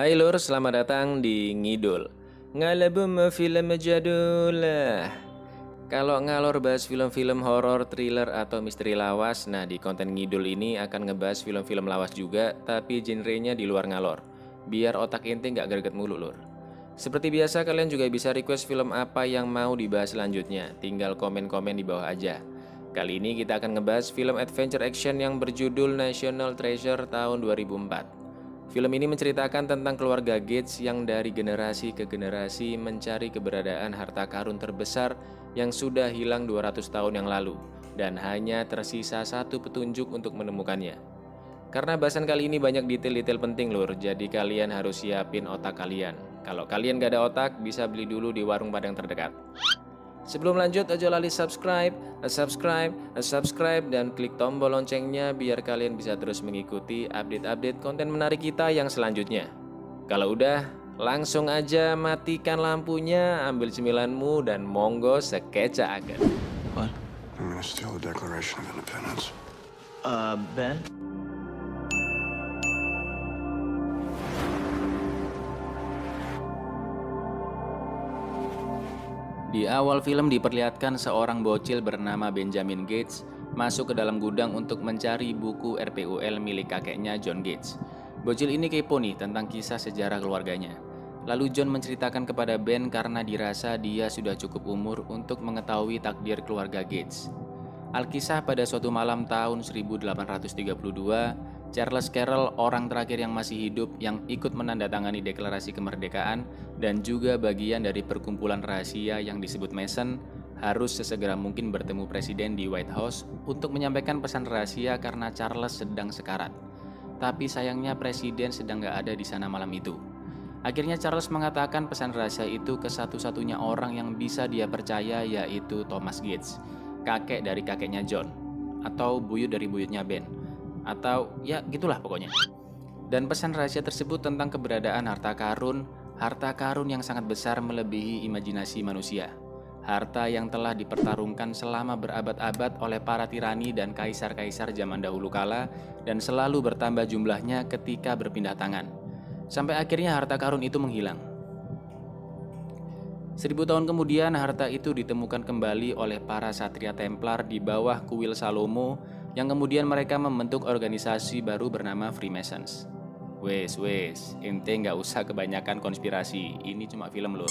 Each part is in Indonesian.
Hai Lur, selamat datang di Ngidul. Ngalabum film jadul. Kalau ngalor bahas film-film horor, thriller, atau misteri lawas, nah di konten Ngidul ini akan ngebahas film-film lawas juga, tapi genrenya di luar ngalor. Biar otak inti nggak greget mulu Lur. Seperti biasa kalian juga bisa request film apa yang mau dibahas selanjutnya, tinggal komen-komen di bawah aja. Kali ini kita akan ngebahas film adventure action yang berjudul National Treasure tahun 2004. Film ini menceritakan tentang keluarga Gates yang dari generasi ke generasi mencari keberadaan harta karun terbesar yang sudah hilang 200 tahun yang lalu dan hanya tersisa satu petunjuk untuk menemukannya. Karena bahasan kali ini banyak detail-detail penting lur, jadi kalian harus siapin otak kalian. Kalau kalian gak ada otak, bisa beli dulu di warung Padang terdekat. Sebelum lanjut, aja lali subscribe, dan klik tombol loncengnya biar kalian bisa terus mengikuti update-update konten menarik kita yang selanjutnya. Kalau udah, langsung aja matikan lampunya, ambil cemilanmu, dan monggo sekeca akan. What? I'm gonna steal the Declaration of Independence. Ben? Di awal film diperlihatkan seorang bocil bernama Benjamin Gates masuk ke dalam gudang untuk mencari buku RPUL milik kakeknya John Gates. Bocil ini kepo nih tentang kisah sejarah keluarganya. Lalu John menceritakan kepada Ben karena dirasa dia sudah cukup umur untuk mengetahui takdir keluarga Gates. Alkisah pada suatu malam tahun 1832, Charles Carroll, orang terakhir yang masih hidup yang ikut menandatangani deklarasi kemerdekaan dan juga bagian dari perkumpulan rahasia yang disebut Mason, harus sesegera mungkin bertemu presiden di White House untuk menyampaikan pesan rahasia karena Charles sedang sekarat. Tapi sayangnya presiden sedang gak ada di sana malam itu. Akhirnya Charles mengatakan pesan rahasia itu ke satu-satunya orang yang bisa dia percaya, yaitu Thomas Gates, kakek dari kakeknya John, atau buyut dari buyutnya Ben, atau ya gitulah pokoknya. Dan pesan rahasia tersebut tentang keberadaan harta karun yang sangat besar melebihi imajinasi manusia. Harta yang telah dipertarungkan selama berabad-abad oleh para tirani dan kaisar-kaisar zaman dahulu kala dan selalu bertambah jumlahnya ketika berpindah tangan. Sampai akhirnya harta karun itu menghilang. 1000 tahun kemudian harta itu ditemukan kembali oleh para satria Templar di bawah kuil Salomo yang kemudian mereka membentuk organisasi baru bernama Freemasons. Wes, ente nggak usah kebanyakan konspirasi, ini cuma film lur.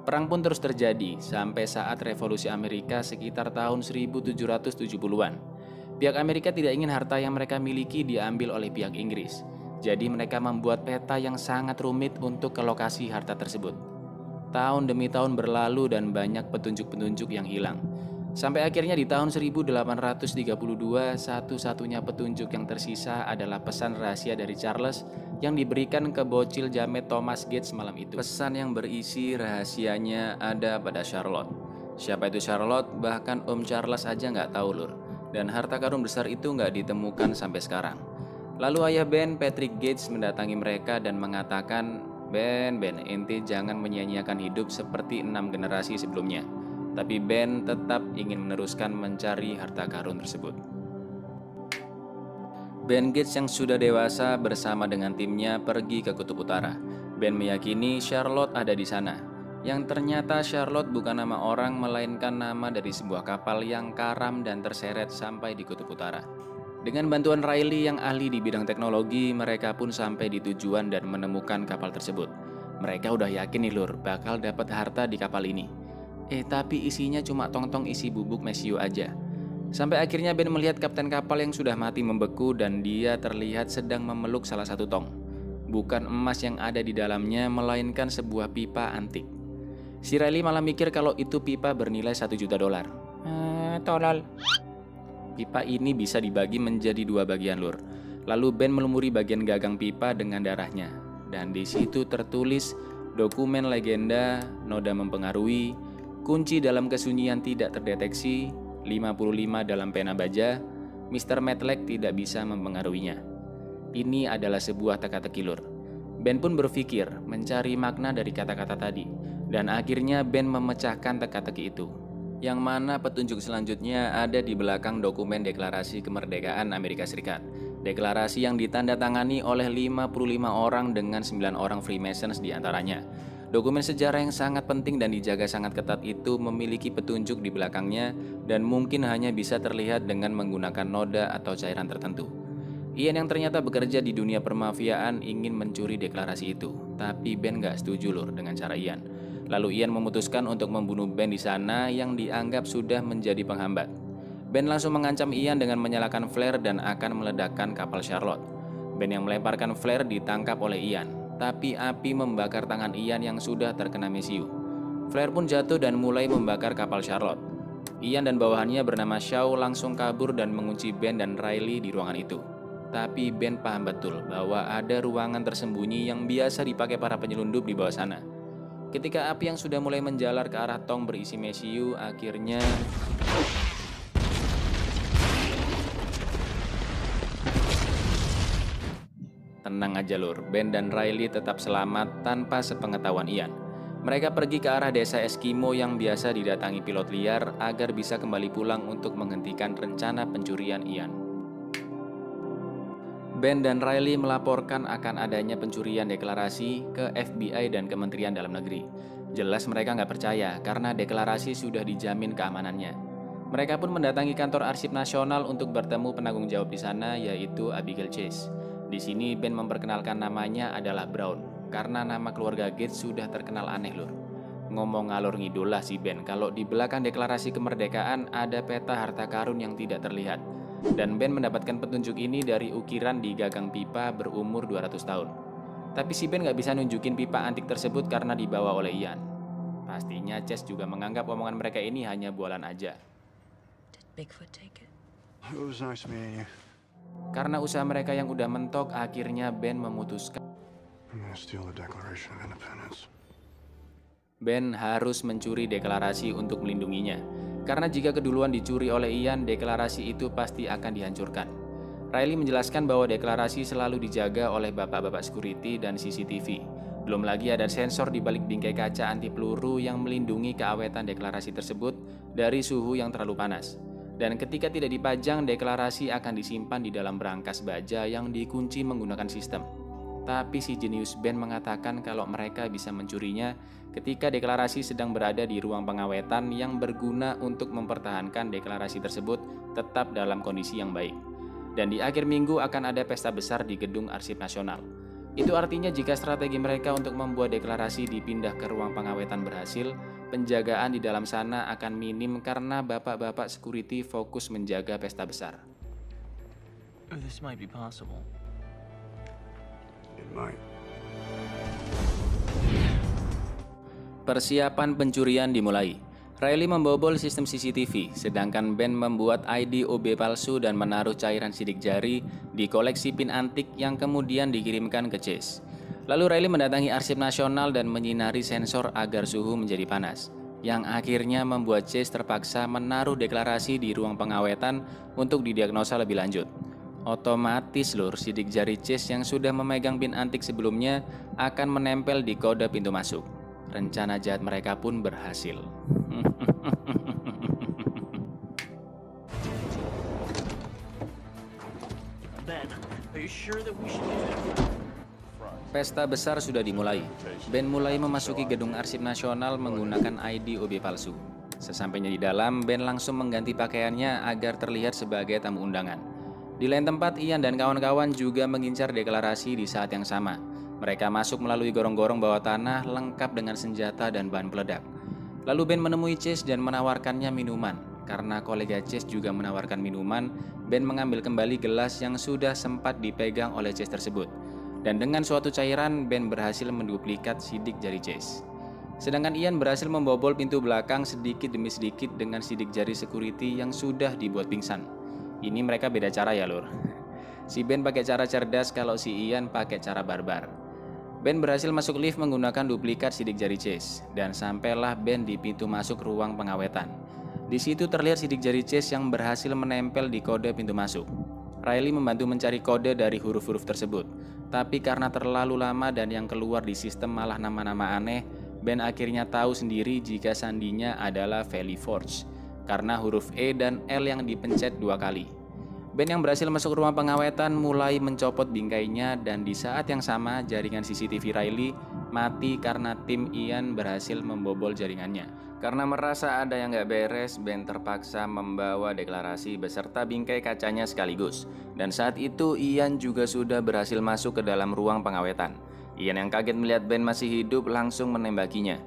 Perang pun terus terjadi sampai saat revolusi Amerika sekitar tahun 1770-an. Pihak Amerika tidak ingin harta yang mereka miliki diambil oleh pihak Inggris. Jadi mereka membuat peta yang sangat rumit untuk ke lokasi harta tersebut. Tahun demi tahun berlalu dan banyak petunjuk-petunjuk yang hilang. Sampai akhirnya di tahun 1832, satu-satunya petunjuk yang tersisa adalah pesan rahasia dari Charles yang diberikan ke bocil jamet Thomas Gates malam itu. Pesan yang berisi rahasianya ada pada Charlotte. Siapa itu Charlotte? Bahkan Om Charles aja nggak tahu lur. Dan harta karun besar itu nggak ditemukan sampai sekarang. Lalu ayah Ben, Patrick Gates, mendatangi mereka dan mengatakan, Ben, ente jangan menyia-nyiakan hidup seperti 6 generasi sebelumnya. Tapi Ben tetap ingin meneruskan mencari harta karun tersebut. Ben Gates yang sudah dewasa bersama dengan timnya pergi ke Kutub Utara. Ben meyakini Charlotte ada di sana. Yang ternyata Charlotte bukan nama orang melainkan nama dari sebuah kapal yang karam dan terseret sampai di Kutub Utara. Dengan bantuan Riley yang ahli di bidang teknologi, mereka pun sampai di tujuan dan menemukan kapal tersebut. Mereka udah yakin nih lur, bakal dapat harta di kapal ini. Tapi isinya cuma tong-tong isi bubuk mesiu aja. Sampai akhirnya Ben melihat kapten kapal yang sudah mati membeku dan dia terlihat sedang memeluk salah satu tong. Bukan emas yang ada di dalamnya, melainkan sebuah pipa antik. Si Riley malah mikir kalau itu pipa bernilai $1 juta. Tolol. Pipa ini bisa dibagi menjadi 2 bagian lur. Lalu Ben melumuri bagian gagang pipa dengan darahnya. Dan di situ tertulis dokumen legenda, noda mempengaruhi, kunci dalam kesunyian tidak terdeteksi, 55 dalam pena baja, Mr. Medley tidak bisa mempengaruhinya. Ini adalah sebuah teka-teki lur. Ben pun berpikir mencari makna dari kata-kata tadi. Dan akhirnya Ben memecahkan teka-teki itu. Yang mana petunjuk selanjutnya ada di belakang dokumen deklarasi kemerdekaan Amerika Serikat. Deklarasi yang ditandatangani oleh 55 orang dengan 9 orang Freemasons diantaranya. Dokumen sejarah yang sangat penting dan dijaga sangat ketat itu memiliki petunjuk di belakangnya dan mungkin hanya bisa terlihat dengan menggunakan noda atau cairan tertentu. Ian yang ternyata bekerja di dunia permafiaan ingin mencuri deklarasi itu, tapi Ben gak setuju lur dengan cara Ian. Lalu Ian memutuskan untuk membunuh Ben di sana yang dianggap sudah menjadi penghambat. Ben langsung mengancam Ian dengan menyalakan flare dan akan meledakkan kapal Charlotte. Ben yang melemparkan flare ditangkap oleh Ian, tapi api membakar tangan Ian yang sudah terkena mesiu. Flare pun jatuh dan mulai membakar kapal Charlotte. Ian dan bawahannya bernama Shaw langsung kabur dan mengunci Ben dan Riley di ruangan itu. Tapi Ben paham betul bahwa ada ruangan tersembunyi yang biasa dipakai para penyelundup di bawah sana. Ketika api yang sudah mulai menjalar ke arah tong berisi mesiu, akhirnya tenang aja lur, Ben dan Riley tetap selamat tanpa sepengetahuan Ian. Mereka pergi ke arah desa Eskimo yang biasa didatangi pilot liar agar bisa kembali pulang untuk menghentikan rencana pencurian Ian. Ben dan Riley melaporkan akan adanya pencurian deklarasi ke FBI dan Kementerian Dalam Negeri. Jelas mereka nggak percaya karena deklarasi sudah dijamin keamanannya. Mereka pun mendatangi kantor Arsip Nasional untuk bertemu penanggung jawab di sana, yaitu Abigail Chase. Di sini Ben memperkenalkan namanya adalah Brown, karena nama keluarga Gates sudah terkenal aneh lur. Ngomong ngalor ngidul lah si Ben kalau di belakang deklarasi kemerdekaan ada peta harta karun yang tidak terlihat. Dan Ben mendapatkan petunjuk ini dari ukiran di gagang pipa berumur 200 tahun. Tapi si Ben gak bisa nunjukin pipa antik tersebut karena dibawa oleh Ian. Pastinya Chase juga menganggap omongan mereka ini hanya bualan aja. Did Bigfoot take it? It was nice meeting you. Karena usaha mereka yang udah mentok, akhirnya Ben memutuskan I'm gonna steal the Declaration of Independence. Ben harus mencuri deklarasi untuk melindunginya. Karena jika keduluan dicuri oleh Ian, deklarasi itu pasti akan dihancurkan. Riley menjelaskan bahwa deklarasi selalu dijaga oleh bapak-bapak security dan CCTV. Belum lagi ada sensor di balik bingkai kaca anti peluru yang melindungi keawetan deklarasi tersebut dari suhu yang terlalu panas. Dan ketika tidak dipajang, deklarasi akan disimpan di dalam berangkas baja yang dikunci menggunakan sistem. Tapi si jenius Ben mengatakan kalau mereka bisa mencurinya ketika deklarasi sedang berada di ruang pengawetan yang berguna untuk mempertahankan deklarasi tersebut tetap dalam kondisi yang baik. Dan di akhir minggu akan ada pesta besar di gedung Arsip Nasional. Itu artinya jika strategi mereka untuk membuat deklarasi dipindah ke ruang pengawetan berhasil, penjagaan di dalam sana akan minim karena bapak-bapak security fokus menjaga pesta besar. This might be possible. It might. Persiapan pencurian dimulai. Riley membobol sistem CCTV, sedangkan Ben membuat ID OB palsu dan menaruh cairan sidik jari di koleksi pin antik yang kemudian dikirimkan ke Chase. Lalu Riley mendatangi Arsip Nasional dan menyinari sensor agar suhu menjadi panas, yang akhirnya membuat Chase terpaksa menaruh deklarasi di ruang pengawetan untuk didiagnosa lebih lanjut. Otomatis lur, sidik jari Chase yang sudah memegang pin antik sebelumnya akan menempel di kode pintu masuk. Rencana jahat mereka pun berhasil. Ben, are you sure that we should do that? Pesta besar sudah dimulai. Ben mulai memasuki gedung Arsip Nasional menggunakan ID OB palsu. Sesampainya di dalam, Ben langsung mengganti pakaiannya agar terlihat sebagai tamu undangan. Di lain tempat, Ian dan kawan-kawan juga mengincar deklarasi di saat yang sama. Mereka masuk melalui gorong-gorong bawah tanah lengkap dengan senjata dan bahan peledak. Lalu Ben menemui Chase dan menawarkannya minuman. Karena kolega Chase juga menawarkan minuman, Ben mengambil kembali gelas yang sudah sempat dipegang oleh Chase tersebut. Dan dengan suatu cairan, Ben berhasil menduplikat sidik jari Chase. Sedangkan Ian berhasil membobol pintu belakang sedikit demi sedikit dengan sidik jari security yang sudah dibuat pingsan. Ini mereka beda cara ya lur. Si Ben pakai cara cerdas kalau si Ian pakai cara barbar. Ben berhasil masuk lift menggunakan duplikat sidik jari Chase dan sampailah Ben di pintu masuk ruang pengawetan. Di situ terlihat sidik jari Chase yang berhasil menempel di kode pintu masuk. Riley membantu mencari kode dari huruf-huruf tersebut, tapi karena terlalu lama dan yang keluar di sistem malah nama-nama aneh, Ben akhirnya tahu sendiri jika sandinya adalah Valley Forge karena huruf E dan L yang dipencet 2 kali. Ben yang berhasil masuk rumah pengawetan mulai mencopot bingkainya, dan di saat yang sama jaringan CCTV Riley mati karena tim Ian berhasil membobol jaringannya. Karena merasa ada yang gak beres, Ben terpaksa membawa deklarasi beserta bingkai kacanya sekaligus. Dan saat itu Ian juga sudah berhasil masuk ke dalam ruang pengawetan. Ian yang kaget melihat Ben masih hidup langsung menembakinya.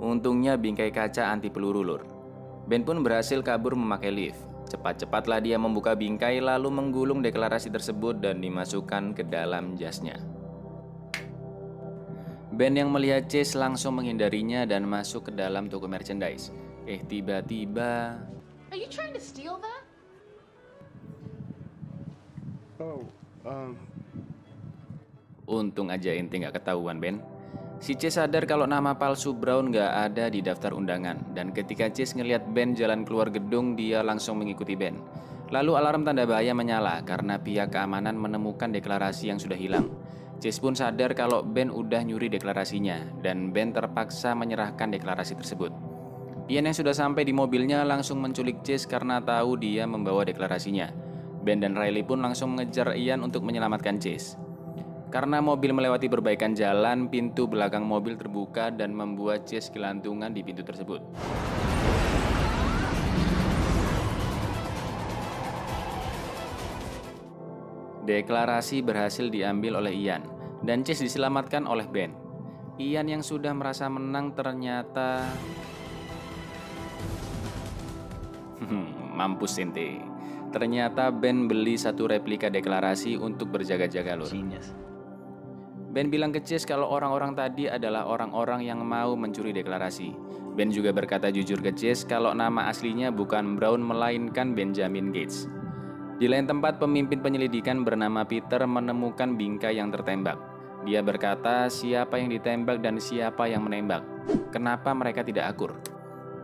Untungnya bingkai kaca anti peluru, lur. Ben pun berhasil kabur memakai lift. Cepat-cepatlah dia membuka bingkai lalu menggulung deklarasi tersebut dan dimasukkan ke dalam jasnya. Ben yang melihat Chase langsung menghindarinya dan masuk ke dalam toko merchandise. Tiba-tiba... Are you trying to steal that? Oh, Untung aja ente gak ketahuan, Ben. Si Chase sadar kalau nama palsu Brown gak ada di daftar undangan. Dan ketika Chase ngelihat Ben jalan keluar gedung, dia langsung mengikuti Ben. Lalu alarm tanda bahaya menyala karena pihak keamanan menemukan deklarasi yang sudah hilang. Chase pun sadar kalau Ben udah nyuri deklarasinya, dan Ben terpaksa menyerahkan deklarasi tersebut. Ian yang sudah sampai di mobilnya langsung menculik Chase karena tahu dia membawa deklarasinya. Ben dan Riley pun langsung mengejar Ian untuk menyelamatkan Chase. Karena mobil melewati perbaikan jalan, pintu belakang mobil terbuka dan membuat Chase gelantungan di pintu tersebut. Deklarasi berhasil diambil oleh Ian, dan Chase diselamatkan oleh Ben. Ian yang sudah merasa menang ternyata... mampus ente. Ternyata Ben beli satu replika deklarasi untuk berjaga-jaga, lur. Ben bilang ke Chase kalau orang-orang tadi adalah orang-orang yang mau mencuri deklarasi. Ben juga berkata jujur ke Chase kalau nama aslinya bukan Brown melainkan Benjamin Gates. Di lain tempat, pemimpin penyelidikan bernama Peter menemukan bingkai yang tertembak. Dia berkata siapa yang ditembak dan siapa yang menembak. Kenapa mereka tidak akur?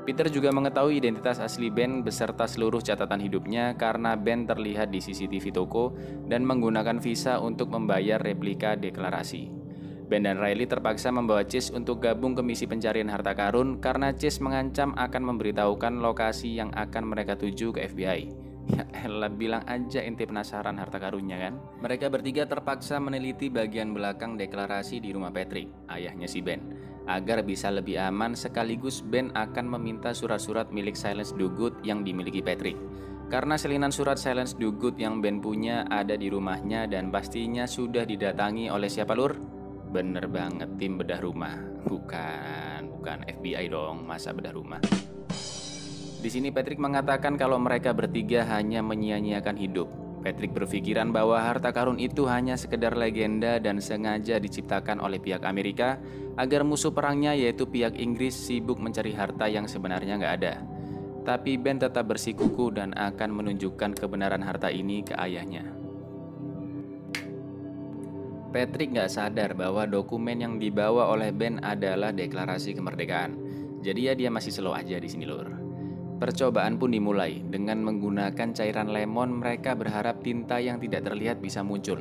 Peter juga mengetahui identitas asli Ben beserta seluruh catatan hidupnya karena Ben terlihat di CCTV toko dan menggunakan visa untuk membayar replika deklarasi. Ben dan Riley terpaksa membawa Chase untuk gabung ke misi pencarian harta karun karena Chase mengancam akan memberitahukan lokasi yang akan mereka tuju ke FBI. Ya elah, bilang aja ente penasaran harta karunnya kan? Mereka bertiga terpaksa meneliti bagian belakang deklarasi di rumah Patrick, ayahnya si Ben. Agar bisa lebih aman, sekaligus Ben akan meminta surat-surat milik Silence Dogood yang dimiliki Patrick. Karena salinan surat Silence Dogood yang Ben punya ada di rumahnya dan pastinya sudah didatangi oleh siapa, lur? Bener banget, tim bedah rumah. Bukan FBI dong, masa bedah rumah. Di sini Patrick mengatakan kalau mereka bertiga hanya menyia-nyiakan hidup. Patrick berpikiran bahwa harta karun itu hanya sekedar legenda dan sengaja diciptakan oleh pihak Amerika agar musuh perangnya yaitu pihak Inggris sibuk mencari harta yang sebenarnya nggak ada. Tapi Ben tetap bersikukuh dan akan menunjukkan kebenaran harta ini ke ayahnya. Patrick nggak sadar bahwa dokumen yang dibawa oleh Ben adalah deklarasi kemerdekaan. Jadi ya dia masih slow aja di sini, lur. Percobaan pun dimulai. Dengan menggunakan cairan lemon, mereka berharap tinta yang tidak terlihat bisa muncul.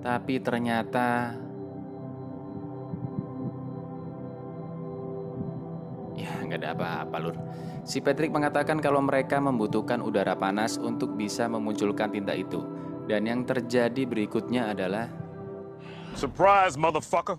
Tapi ternyata... ya nggak ada apa-apa, lur. Si Patrick mengatakan kalau mereka membutuhkan udara panas untuk bisa memunculkan tinta itu. Dan yang terjadi berikutnya adalah... Surprise, motherfucker!